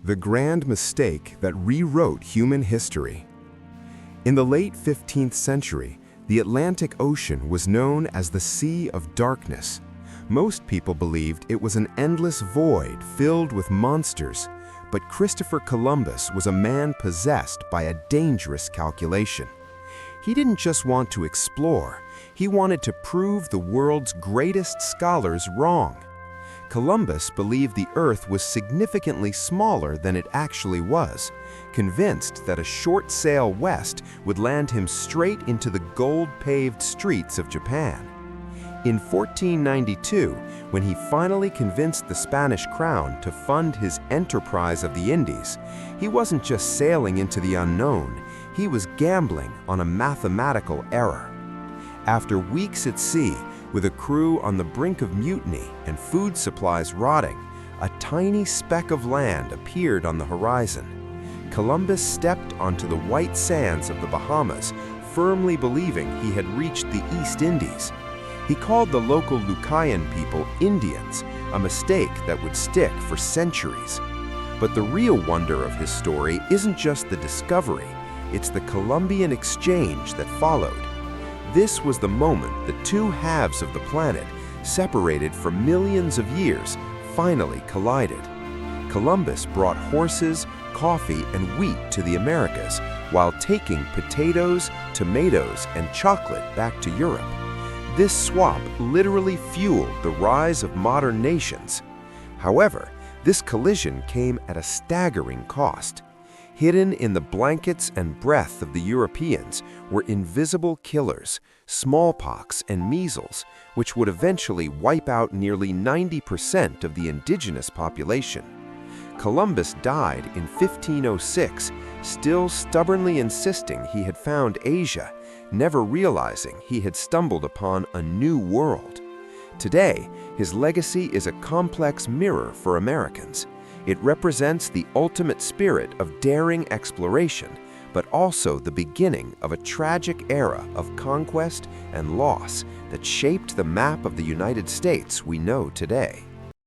the grand mistake that rewrote human history. In the late 15th century, the Atlantic Ocean was known as the Sea of Darkness. Most people believed it was an endless void filled with monsters, but Christopher Columbus was a man possessed by a dangerous calculation. He didn't just want to explore, he wanted to prove the world's greatest scholars wrong. Columbus believed the Earth was significantly smaller than it actually was, convinced that a short sail west would land him straight into the gold-paved streets of Japan. In 1492, when he finally convinced the Spanish crown to fund his enterprise of the Indies, he wasn't just sailing into the unknown, he was gambling on a mathematical error. After weeks at sea, with a crew on the brink of mutiny and food supplies rotting, a tiny speck of land appeared on the horizon. Columbus stepped onto the white sands of the Bahamas, firmly believing he had reached the East Indies. He called the local Lucayan people Indians, a mistake that would stick for centuries. But the real wonder of his story isn't just the discovery, it's the Columbian Exchange that followed. This was the moment the two halves of the planet, separated for millions of years, finally collided. Columbus brought horses, coffee, and wheat to the Americas, while taking potatoes, tomatoes, and chocolate back to Europe. This swap literally fueled the rise of modern nations. However, this collision came at a staggering cost. Hidden in the blankets and breath of the Europeans were invisible killers, smallpox and measles, which would eventually wipe out nearly 90% of the indigenous population. Columbus died in 1506, still stubbornly insisting he had found Asia, never realizing he had stumbled upon a new world. Today, his legacy is a complex mirror for Americans. It represents the ultimate spirit of daring exploration, but also the beginning of a tragic era of conquest and loss that shaped the map of the United States we know today.